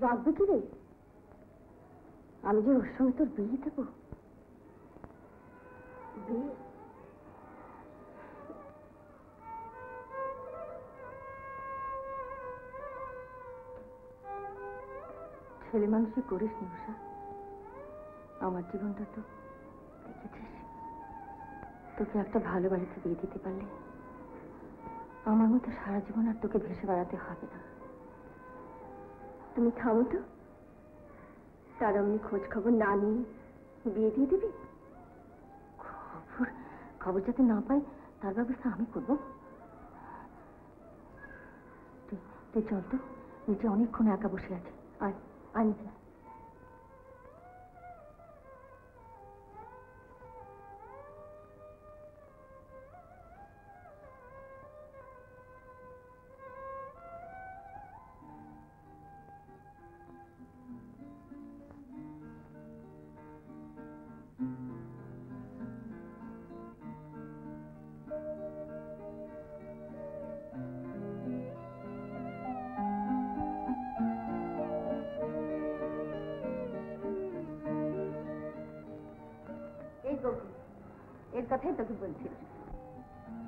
রাখবে কি রে? আমি যে ওর সঙ্গে তোর বিয়ে দেবো। বিয়ে? ছেলে মানুষই করিস নি উষা। আমার জীবনটা তো দেখেছিস। তোকে একটা ভালো বাড়িতে বিয়ে দিতে পারলে আমার মতো সারা জীবন আর তোকে ভেসে বেড়াতে হবে না। তুমি থামো তো, তার অমনি খোঁজ খবর না নিয়ে বিয়ে দিয়ে দিবি? খবর যাতে না পাই তার ব্যবস্থা আমি করবো। তুই চল তো, নিচে অনেকক্ষণ একা বসে আছে। আয় আয় নিচে। এর কথাই তোকে বলছিল।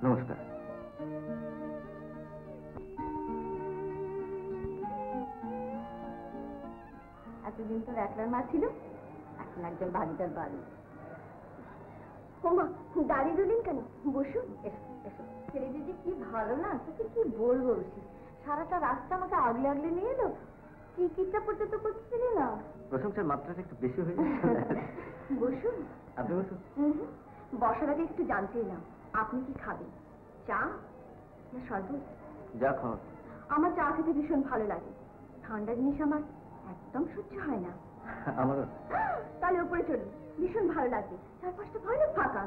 নমস্কার। এতদিন তোর একলার মা ছিল, এখন একজন বাড়িটার বাড়ি। ওমা, দাঁড়িয়ে রইলেন কেন? বসুন। এসো এসো। ছেলেটি যে কি ভালো না, তোকে কি বলবো। সারাটা রাস্তা আমাকে আগলে আগলে নিয়ে এলো। চিকিৎসা পর্যন্ত করতেছিলি না। প্রশংসার মাত্রাটা একটু বেশি হয়ে যাচ্ছে। বসুন। আপনি বসুন। বসার আগে একটু জানতে এলাম, আপনি কি খাবেন? চা না শরবত? যা খাও। আমার চা খেতে ভীষণ ভালো লাগে। ঠান্ডা জিনিস আমার একদম সহ্য হয় না। আমারও। তাহলে উপরে চলুন, ভীষণ ভালো লাগবে। চারপাশটা ভয়ানক ফাঁকা।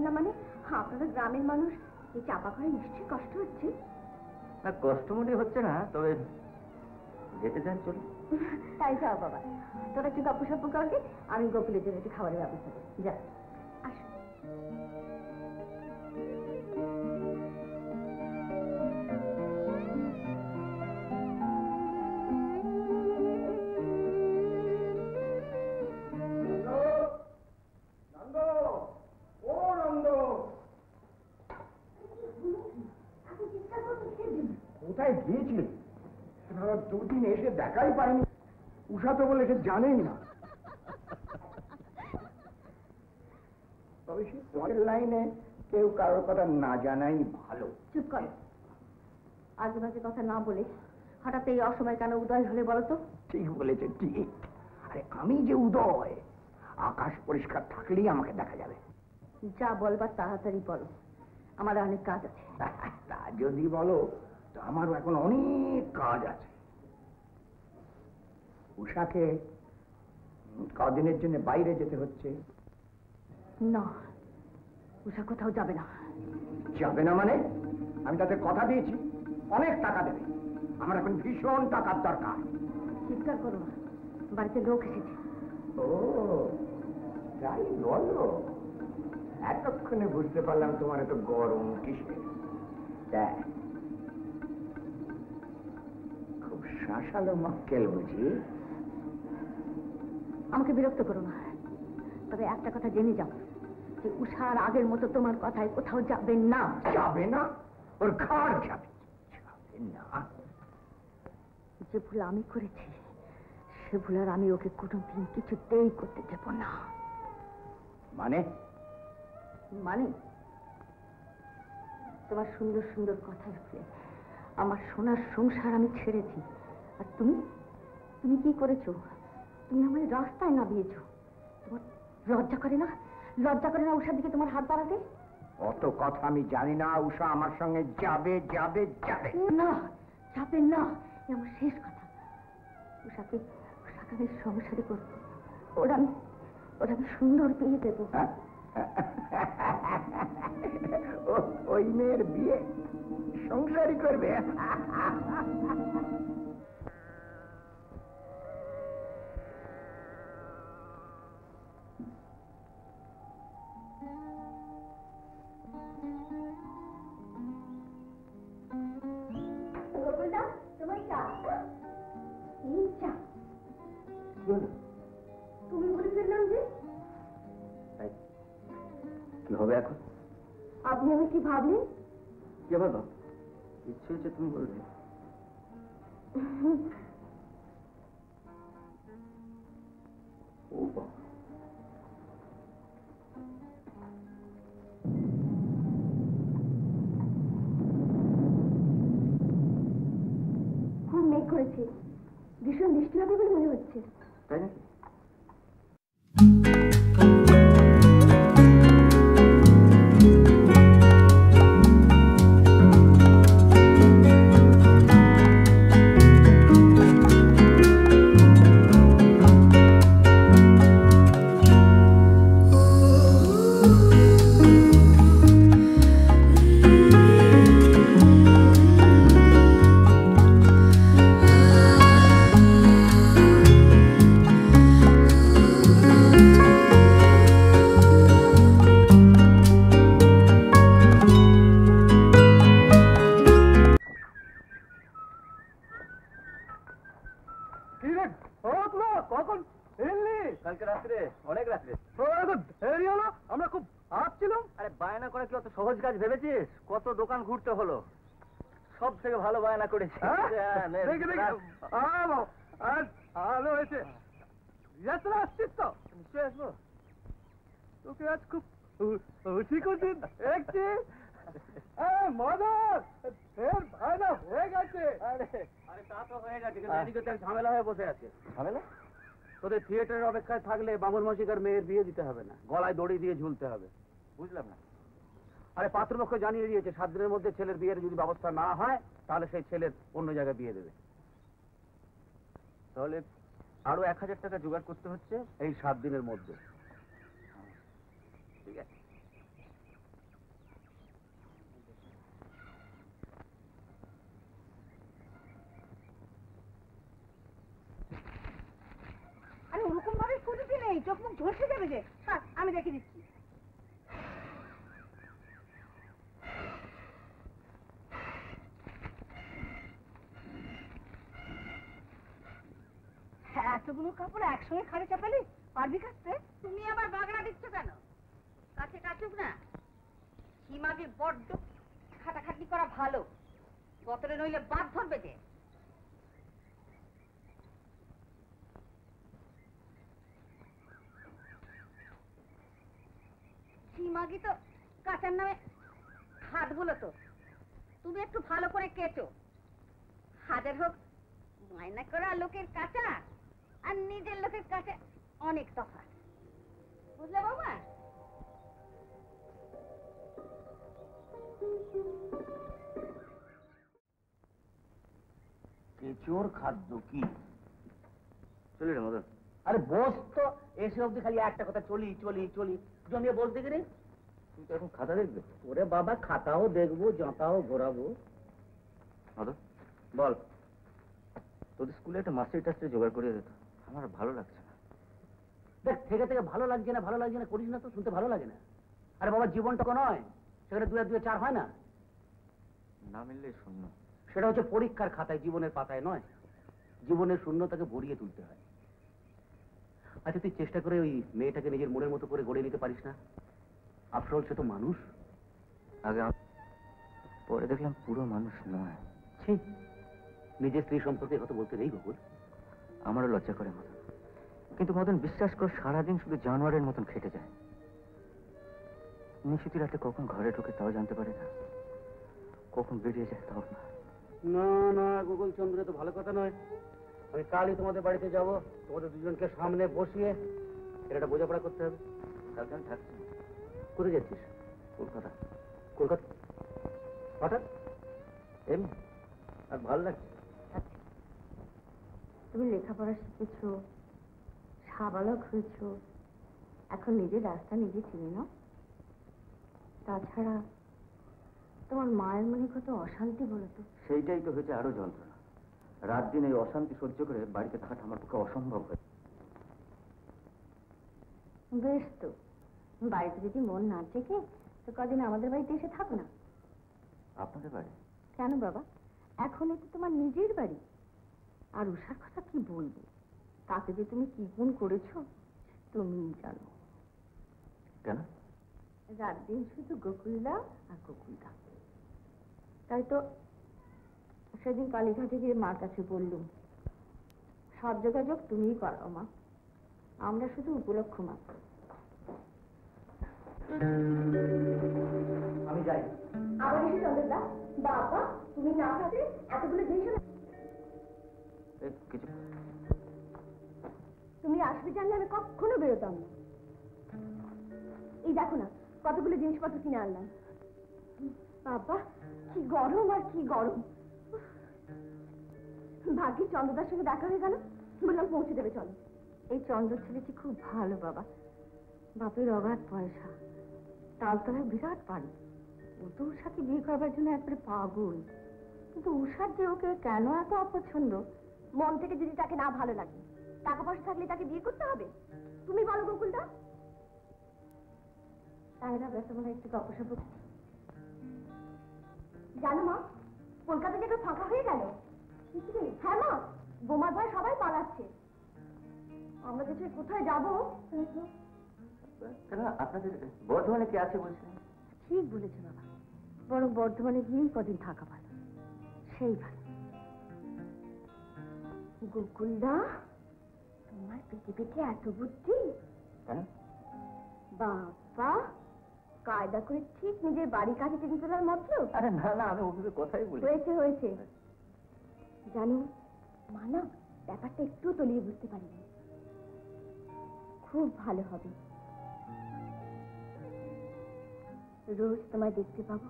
না মানে আপনারা গ্রামের মানুষ, এই চাপা করে নিশ্চয়ই কষ্ট হচ্ছে। না, কষ্ট মনে হচ্ছে না, তবে যেতে চান চলুন। তাই যাও বাবা, তোরা একটু গপ্প সপ্প করবে, আমি গোকুলের জন্য একটু খাবারের ব্যবস্থা করি। যা আসো। কোথায় গিয়েছিলেন? দুদিন এসে দেখাই পাইনি। উষা তো বলে সে জানেই না। তবে সে পরের লাইনে কেউ কারোর কথা না জানাই ভালো। চুপ কর, আজে বাজে কথা না বলে হঠাৎ এই অসময় কেন উদয় হলে বলো তো? ঠিক বলেছে, ঠিক। আরে আমি যে উদয়, আকাশ পরিষ্কার থাকলেই আমাকে দেখা যাবে। যা বলবার তাড়াতাড়ি বলো, আমার অনেক কাজ আছে। তা যদি বলো তো আমারও এখন অনেক কাজ আছে। উষাকে কদিনের জন্য বাইরে যেতে হচ্ছে। না, উষা কোথাও যাবে না। যাবে না মানে? আমি তাদের কথা দিয়েছি অনেক টাকা দেবে। আমার এখন ভীষণ টাকার দরকার। চিৎকার করো না, বাড়িতে লোক এসেছে। ও তাই বলো? এতক্ষণে বুঝতে পারলাম তোমার এত গরম কিসে। খুব শাসালো মক্কেল বুঝি। আমাকে বিরক্ত করো না, তবে একটা কথা জেনে যাও যে উষার আগের মতো তোমার কথায় কোথাও যাবে না। যাবে না? ওর ঘাড় যাবে। যাবে না? যে ভুল আমি করেছি সে ভুল আর আমি ওকে কোনোদিন কিছুতেই করতে দেব না। মানে? মানে তোমার সুন্দর সুন্দর কথায় শুনে আমার সোনার সংসার আমি ছেড়েছি, আর তুমি তুমি কি করেছো? তুমি আমার রাস্তায় নামিয়েছো। তোমার লজ্জা করে না? লজ্জা করে না উষার দিকে তোমার হাত বাড়াতে? অত কথা আমি জানি না। উষা আমার সঙ্গে যাবে যাবে যাবে না, যাবে না, আমার শেষ কথা। উষাকে আমি সংসারী করবো, ওরা আমি সুন্দর বিয়ে দেবো। ওই মেয়ের বিয়ে সংসারী করবে? এই যা, কি হলো? তুমি বলে ফেললাম যে। তাই কি হবে এখন? আপনি আমি কি ভাবলেন? কি আবার ভাব? ইচ্ছে হচ্ছে তুমি বলবে। ও বাবা, খুব মেঘ করেছে, ভীষণ বৃষ্টি হবে বলে মনে হচ্ছে। তাই নাকি? কখন এলি? কালকে রাত্রে, অনেক রাত্রে। দেরি হলো, আমরা খুব ভাবছিলাম। আরে বায়না করা কি অত সহজ কাজ ভেবেছিস? কত দোকান ঘুরতে হলো, সব থেকে ভালো বায়না করেছি। হ্যাঁ, নে, দেখি দেখি, রাখ। ভালো হয়েছে। যাত্রা আসছিস তো? নিশ্চয়ই আসবো। তোকে আজ খুব খুশি খুশি দেখছি। মদন, ফের ভাইনা হয়ে গেছে। আরে তা তো হয়ে গেছে, কিন্তু এদিকে তো এক ঝামেলা হয়ে বসে আছে। ঝামেলা? তোদের থিয়েটারের অপেক্ষায় থাকলে বামুন মাসিকার মেয়ের বিয়ে দিতে হবে না, গলায় দড়ি দিয়ে ঝুলতে হবে। বুঝলাম না। আরে পাত্রপক্ষ জানিয়ে দিয়েছে 7 দিনের মধ্যে ছেলের বিয়ের যদি ব্যবস্থা না হয় তাহলে সেই ছেলের অন্য জায়গায় বিয়ে দেবে। তাহলে আরো 1000 টাকা জোগাড় করতে হচ্ছে এই 7 দিনের মধ্যে। ঠিক আছে? আরে ওরকম ভাবে খুঁজেছি নেই, চোখ মুখ ঝলসে যাবে যে। আমি দেখে দিচ্ছি। এতগুলো কাপড় একসঙ্গে খাড়ে চাপালি, পারবি কাটতে? তুমি আবার বাগড়া দিচ্ছ কেন? কাছে কাটুক না। সীমাকে বড্ড খাটাখাটনি করা ভালো, গতরে নইলে বাদ ধরবে যে। সীমাগি তো কাচার নামে হাত হলো তো, তুমি একটু ভালো করে কেচো। হাজার হোক মাইনা করা লোকের কাঁচা আর নিজের লোকের কাছে অনেক তফাৎ, বুঝলে বাবা? কেঁচোর খাদ্য কি? চলি রে মদন। আরে বস তো, এসে অব্দি খালি একটা কথা চলি চলি চলি, জমিয়ে বলতে গেলে তুই তো এখন খাতা দেখবে। ওরে বাবা, খাতাও দেখবো, জাঁতাও ঘোরাবো। মদন বল, তোদের স্কুলে একটা মাস্টার টাস্টার জোগাড় করে দিত, আমার ভালো লাগছে না। দেখ, থেকে থেকে ভালো লাগছে না ভালো লাগছে না করিস না তো, শুনতে ভালো লাগে না। আরে বাবা, জীবনটা নয়, সেখানে 2 আর 2 4 হয় না। না মিললে শূন্য। সেটা হচ্ছে পরীক্ষার খাতায়, জীবনের পাতায় নয়। জীবনের শূন্যতাকে ভরিয়ে তুলতে হয়। আচ্ছা, তুই চেষ্টা করে ওই মেয়েটাকে নিজের মনের মতো করে গড়ে নিতে পারিস না? আফটার সে তো মানুষ। আগে পরে দেখলাম পুরো মানুষ নয়। ছি, নিজের স্ত্রী সম্পর্কে কথা বলতে নেই বাবুর। আমারও লজ্জা করে মদন, কিন্তু মদন বিশ্বাস কর সারাদিন শুধু জানোয়ারের মতন খেটে যায়। নিশিতি রাতে কখন ঘরে ঢোকে তাও জানতে পারে না, কখন বেরিয়ে যায় তাও না। না না গোকুল চন্দ্র, তো ভালো কথা নয়। আমি কালই তোমাদের বাড়িতে যাব, তোমাদের দুজনকে সামনে বসিয়ে এটা বোঝাপড়া করতে হবে। কালকে আমি থাকছি। কোথায় যাচ্ছিস? কলকাতা। কলকাতা? হঠাৎ? এমনি আর ভালো লাগছে। তুমি লেখাপড়া শিখেছো, সাবালক হয়েছো, এখন নিজের রাস্তা নিজে চিনে নাও। তাছাড়া তোমার মায়ের মনে কত অশান্তি বলো তো। সেইটাই তো হয়েছে আরো যন্ত্রণা। রাত দিন এই অশান্তি সহ্য করে বাড়িতে থাকাটা আমার পক্ষে অসম্ভব হয়। বেশ তো, বাড়িতে যদি মন না টেকে তো কদিন আমাদের বাড়িতে এসে থাকো না। আপনাদের বাড়ি? কেন বাবা, এখন এটা তোমার নিজের বাড়ি। আর উষার কথা কি বলবো, তাকে যে তুমি কি গুণ করেছো তুমিই জানো। কেন? রাত দিন শুধু গোকুলদা আর গোকুলদা। তাই তো সেদিন কালীঘাটে গিয়ে মার কাছে বললুম, সব যোগাযোগ তুমিই করো মা, আমরা শুধু উপলক্ষ মাত্র। আমি যাই। আবার এসে চন্দ্রদা, বাবা তুমি না থাকলে এতগুলো জিনিস কিছু তুমি আসবে জানলে আমি কখনো বেরোতাম না। এই দেখো না কতগুলো জিনিসপত্র কিনে আনলাম। বাবা কি গরম আর কি গরম। ভাগ্যে চন্দ্রদার সঙ্গে দেখা হয়ে গেল, বললাম পৌঁছে দেবে চলো। এই চন্দ্র ছেলেটি খুব ভালো বাবা, বাপের অগাধ পয়সা, তালতলায় বিরাট বাড়ি। ও তো উষাকে বিয়ে করবার জন্য একবারে পাগল, কিন্তু উষার যে ওকে কেন এত অপছন্দ। মন থেকে যদি তাকে না ভালো লাগে, টাকা পয়সা থাকলে তাকে বিয়ে করতে হবে? তুমি বলো গোকুলদা। তাইরা ব্যস্ত মনে একটু গপসপ। জানো মা, কলকাতা যেটা ফাঁকা হয়ে গেল। হ্যাঁ মা, বোমার ভয় সবাই পালাচ্ছে। আমরা যে কোথায় যাবো? কেন আপনাদের বর্ধমানে কে আছে বলছেন? ঠিক বলেছে বাবা, বরং বর্ধমানে গিয়েই কদিন থাকা ভালো, সেই ভালো। গোকুলদা তোমার পেটে পেটে এত বুদ্ধি। বাবা কায়দা করে ঠিক নিজের বাড়ির কাছে টেনে তোলার মতলব। আরে না না, আমি ওভাবে কথাই বলি। হয়েছে হয়েছে, জানো মা না ব্যাপারটা একটু তলিয়ে বুঝতে পারিনি। খুব ভালো হবে, রোজ তোমায় দেখতে পাবো।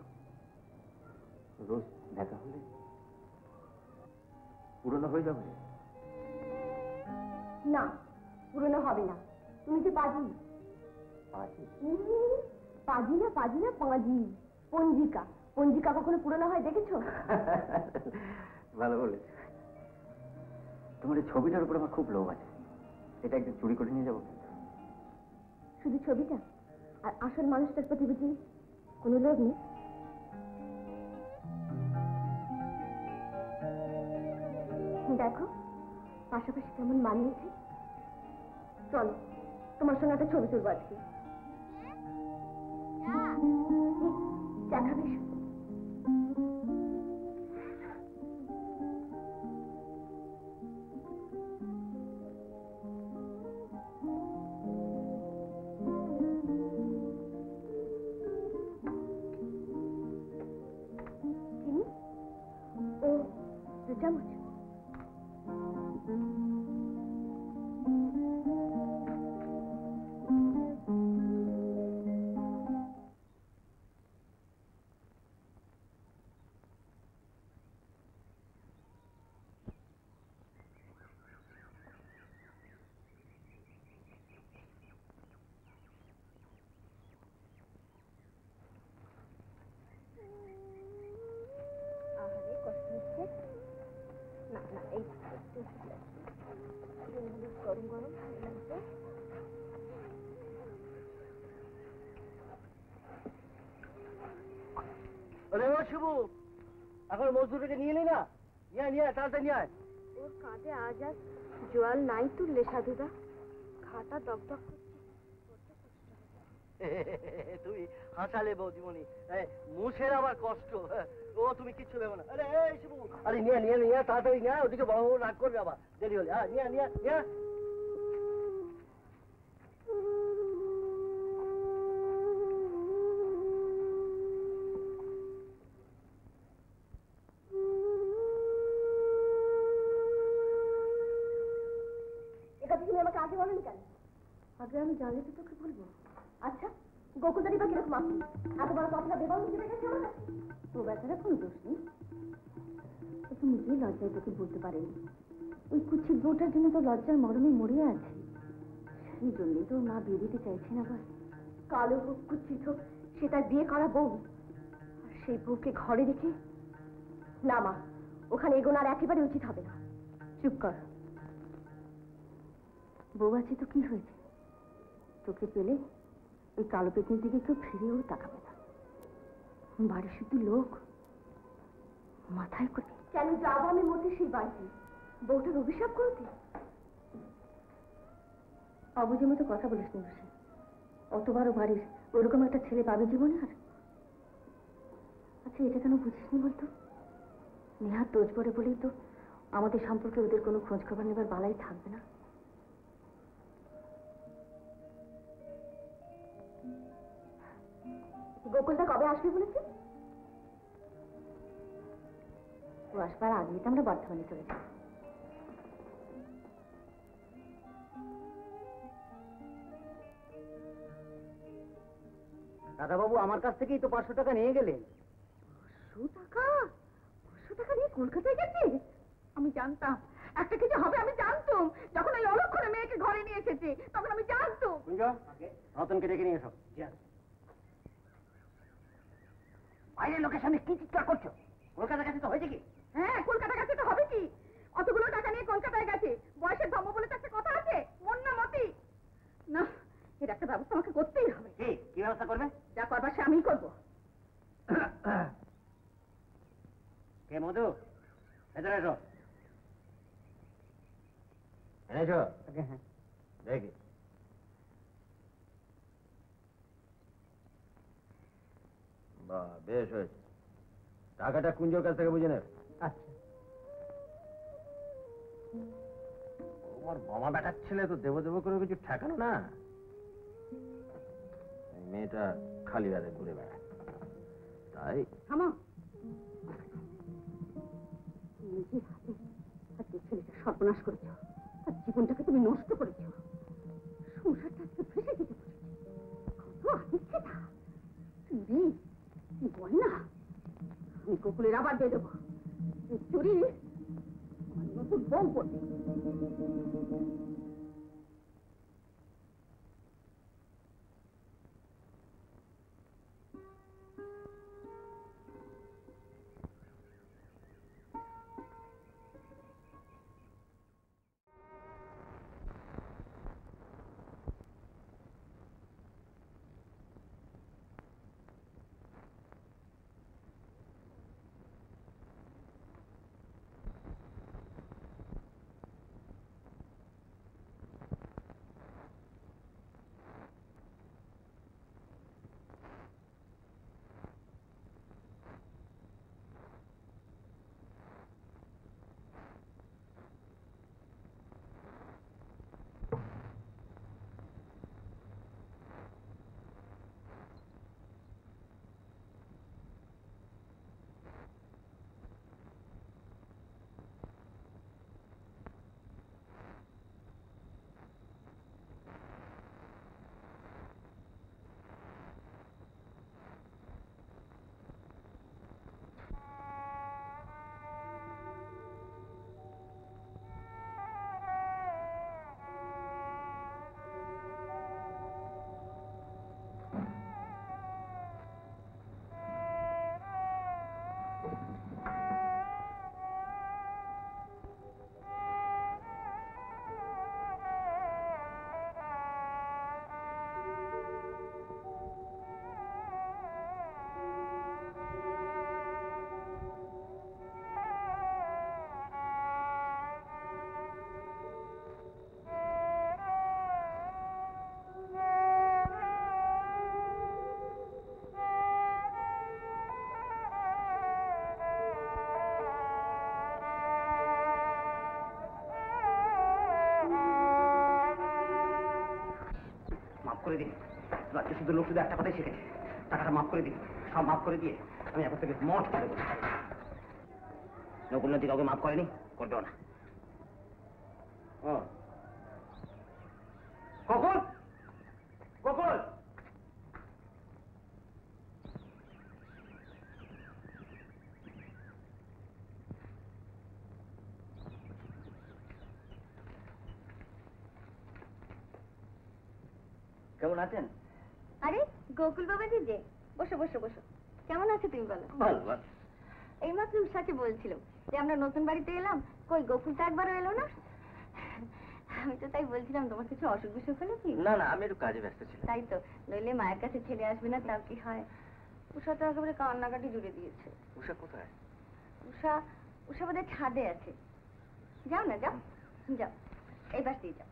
রোজ দেখা হলে পুরনো হয়ে যাবে না, পুরনো হবে না। তুমি যে পাজি। পাজি না পাজি না পাঁজি, পঞ্জিকা। পঞ্জিকা কখনো পুরনো হয় দেখেছো? ভালো বলেছ। তোমার এই ছবিটার উপর আমার খুব লোভ আছে, এটা একদিন চুরি করে নিয়ে যাবো। শুধু ছবিটা? আর আসল মানুষটার প্রতি বুঝি কোনো লোভ নেই? দেখো পাশাপাশি কেমন মানিয়েছে। চলো তোমার সঙ্গে একটা ছবি তুলবো আজকে। চা খাবে? চিনি ও 2 চামচ। আহারে কষ্ট হচ্ছে না। না এই গরম গরম লাগছে। আরে ও শিবু, এখন মজদুরকে নিয়ে এলি না? নিয়ে তাড়াতাড়ি নিয়ে আয়। ওর কাঁধে আজ আর জোয়াল নাই তুললে সাধুদা, খাটা দগদগ করছে। তুমি হাসালে বৌদিমণি, মুছের আবার কষ্ট। ও তুমি কিচ্ছু ভেবো না। আরে এই শিবু, আরে নিয়ে তাড়াতাড়ি নিয়ে, ওদিকে বড় বড় রাগ করবে আবার দেরি হলে। হ্যাঁ নিয়ে তুমি আমাকে আগে বলোনি কেন? আগে আমি জানলে তো তোকে বলবো। আচ্ছা গোকুলদারি বা কিরকম আপনি এত বড় কথা বেবাল বুঝে গেছে আমার কাছে? তো বেচারা কোনো দোষ নেই, ও তো নিজেই লজ্জায় তোকে বলতে পারেনি। ওই কুচ্ছিত বউটার জন্য তো লজ্জার মরমে মরে আছে, সেই জন্যই তো মা বিয়ে দিতে চাইছে না। বল কালো হোক কুচ্ছিত হোক, সে তার বিয়ে করা বউ, আর সেই বউকে ঘরে রেখে না মা, ওখানে এগোনো আর একেবারে উচিত হবে না। চুপ কর, বউ আছে তো কি হয়েছে? তোকে পেলে ওই কালো পেটনির দিকে কেউ ফিরেও তাকাবে না। বাড়ি শুধু লোক, মাথায় করে কেন যাবো আমি মধ্যে সেই বাড়িতে? বউটার অভিশাপ করতি? অবুঝের মতো কথা বলিস নি বসে। অত বড় বাড়ির ওরকম একটা ছেলে পাবে জীবনে আর? আচ্ছা, এটা কেন বুঝিসনি বলতো? নেহাত দোষ পড়ে বলেই তো আমাদের সম্পর্কে ওদের কোনো খোঁজ খবর নেবার বালাই থাকবে না। গোকুলটা কবে আসবে বলেছে? ও আসবার আগেই তো আমরা বর্ধমানে চলে যাই। দাদাবাবু আমার কাছ থেকেই তো 500 টাকা নিয়ে গেলেন। 500 টাকা নিয়ে কলকাতায় গেছে? আমি জানতাম একটা কিছু হবে, আমি জানতাম। যখন ওই অলক্ষণে মেয়েকে ঘরে নিয়ে এসেছে তখন আমি জানতাম। রতনকে ডেকে নিয়ে এসো। বাইরের লোকের সামনে কি চিৎকার করছো? কলকাতার কাছে তো হয়েছে কি? হ্যাঁ, কলকাতা গেছে তো হবে কি? অতগুলো টাকা নিয়ে কলকাতায় গেছে। বয়সের ধর্ম বলে তো একটা কথা আছে, মন না মতি। না, এর একটা ব্যবস্থা আমাকে করতেই হবে। কি ব্যবস্থা করবে? যা করবার সে আমিই করবো। কে মধু? ভেতরে এসো। এনেছো? হ্যাঁ। দেখি। বাহ, বেশ হয়েছে। টাকাটা কুঞ্জর কাছ থেকে বুঝে নে। আচ্ছা। তোমার মামা বেটার ছেলে তো দেবো দেবো করে কিছু ঠেকানো না। এই মেয়েটা খালি হাতে ঘুরে বেড়ায়, তাই থামো। নিজের হাতে আজকে ছেলেটা সর্বনাশ করেছ, তার জীবনটাকে তুমি নষ্ট করেছ। সংসারটা আজকে ফেসে যেতে বসেছে। কত আদিচ্ছে তা চুরি গয়না আমি গোকুলের আবার দিয়ে দেবো। চুরি আমার নতুন বউ করবে। করে দিন। রাজ্য শুধু লোক শুধু একটা কথাই শিখেছে, টাকাটা মাফ করে দিন। সব মাফ করে দিয়ে আমি এখন থেকে মঠ করে বসে থাকি। নকুল নদী কাউকে মাফ করেনি, করবেও না। কখন কখন কেমন আছেন? আরে গোকুল বাবাজি যে, বসো বসো বসো। কেমন আছো তুমি বলো? ভালো ভালো। এইমাত্র উষাকে বলছিল যে আমরা নতুন বাড়িতে এলাম, কই গোকুল তো একবারও এলো না। আমি তো তাই বলছিলাম তোমার কিছু অসুখ বিসুখ হলো কি? না না, আমি একটু কাজে ব্যস্ত ছিলাম। তাই তো, নইলে মায়ের কাছে ছেলে আসবে না তাও কি হয়। উষা তো একেবারে কান্নাকাটি জুড়ে দিয়েছে। উষা কোথায়? উষা উষা বোধহয় ছাদে আছে। যাও না, যাও যাও, এই পাশ দিয়ে যাও।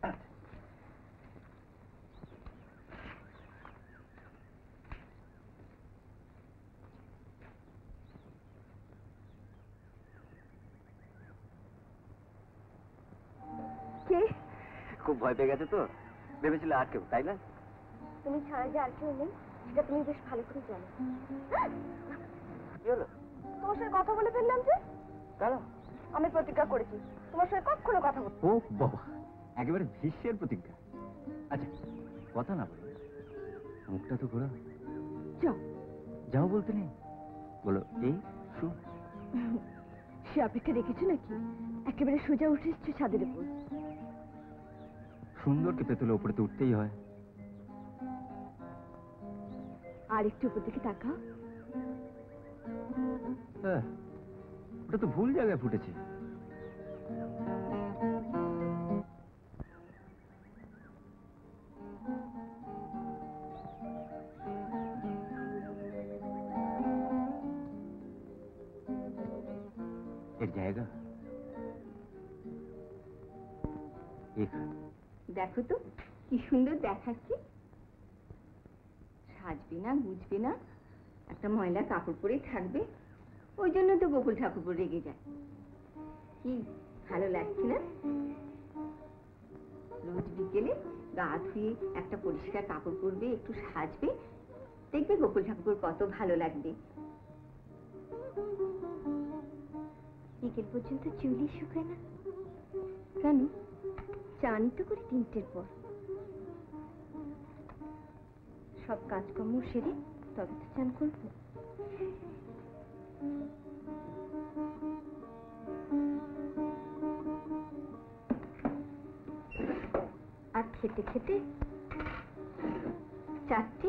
কে? খুব ভয় পেয়ে গেছে তো, ভেবেছিল আর কেউ, তাই না? তুমি ছাড়া যে আর কেউ নেই সেটা তুমি বেশ ভালো করে জানো। কি হলো? তোমার সাথে কথা বলে ফেললাম যে। কেন? আমি প্রতিজ্ঞা করেছি তোমার সাথে কখনো কথা বলবো না। ও বাবা, একেবারে ভীষ্মের প্রতিজ্ঞা। আচ্ছা, কথা না বলো, মুখটা তো ঘোরা। যাও। যাও বলতে নেই, বলো এই শু। সে অপেক্ষা রেখেছো নাকি? একেবারে সোজা উঠে এসছো ছাদের উপর। সুন্দরকে পেতলে উপরে তো উঠতেই হয়। আর একটু উপর দিকে তাকাও। হ্যাঁ, ওটা তো ভুল জায়গায় ফুটেছে। এর জায়গা এখানে। দেখো তো কি সুন্দর দেখাচ্ছে। সাজবি না, গুজবি না, একটা ময়লা কাপড় পরেই থাকবে। ওই জন্য তো গোকুল ঠাকুর রেগে যায়। কি ভালো লাগছে না? রোজ বিকেলে গা ধুয়ে একটা পরিষ্কার কাপড় পরবে, একটু সাজবে, দেখবে গোকুল ঠাকুর কত ভালো লাগবে। বিকেল পর্যন্ত চুলই শুকায় না কেন? চান তো করে 3টের পর। সব কাজকর্ম সেরে তবে তো চান করবো। আর খেতে খেতে 4টে।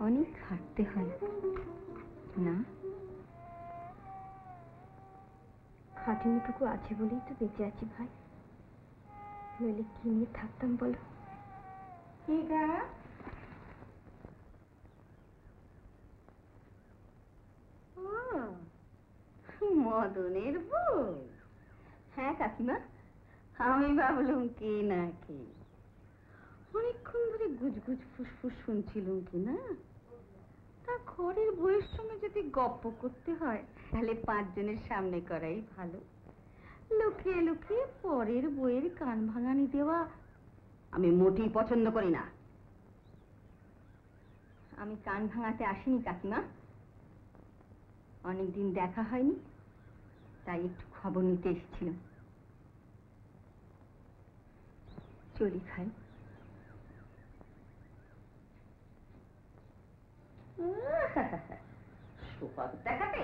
অনেক হাঁটতে হয় না? খাটুনিটুকু আছে বলেই তো বেঁচে আছি ভাই, নইলে কি নিয়ে থাকতাম বলো? মদনের বউ? হ্যাঁ কাকিমা। আমি ভাবলাম কে না কে, অনেকক্ষণ ধরে গুজগুজ ফুসফুস শুনছিলাম কি না। তা ঘরের বউয়ের সঙ্গে যদি গপ্প করতে হয় তাহলে 5 জনের সামনে করাই ভালো। লুকিয়ে লুকিয়ে পরের বউয়ের কান ভাঙানি দেওয়া আমি মোটেই পছন্দ করি না। আমি কান ভাঙাতে আসিনি কাকিমা, অনেকদিন দেখা হয়নি তাই একটু খবর নিতে এসেছিলাম। চলি খাই। সুপার দেখাতে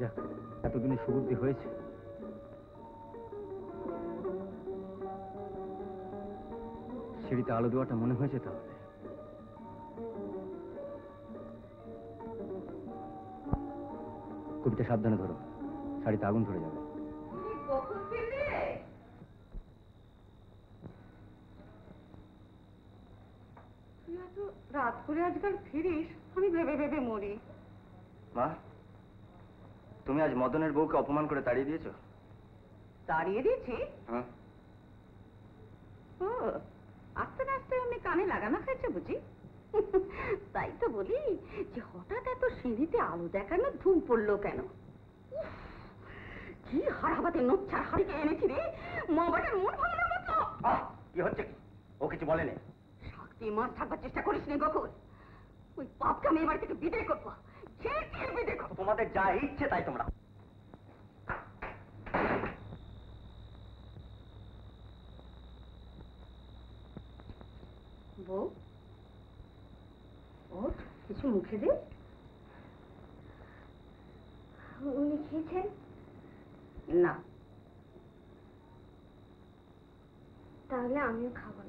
যাক, এতদিনে সুবুদ্ধি হয়েছে। সিঁড়িতে আলো দেওয়াটা মনে হয়েছে তাহলে। কবিতা সাবধানে ধরো, শাড়িতে আগুন ধরে যাবে। রাত করে আজকাল ফিরিস, আমি ভেবে ভেবে মরি। মা, তুমি আজ মদনের বউকে অপমান করে তাড়িয়ে দিয়েছো? দাঁড়িয়ে দিয়েছি? হ্যাঁ। ও, আস্তে আস্তে এমনি কানে লাগানো খাইছে বুঝি? তাই তো বলি যে হঠাৎ এত সিঁড়িতে আলো দেখানোর ধুম পড়লো কেন? কি হারাবাতে নোচ্ছার হাড়িকে এনেছি রে, মাবাটার মন ভাঙানোর মতো। কি হচ্ছে কি? ও কিছু বলেনি? শক্তি মাছ থাকবার চেষ্টা করিস নি গোকুল, ওই পাপকে আমি এবার থেকে বিদায় করবো। বিদায় করবো। তোমাদের যা ইচ্ছে তাই তোমরা। বউ, ও কিছু মুখে দে। উনি খেয়েছেন? না। তাহলে আমিও খাবো না।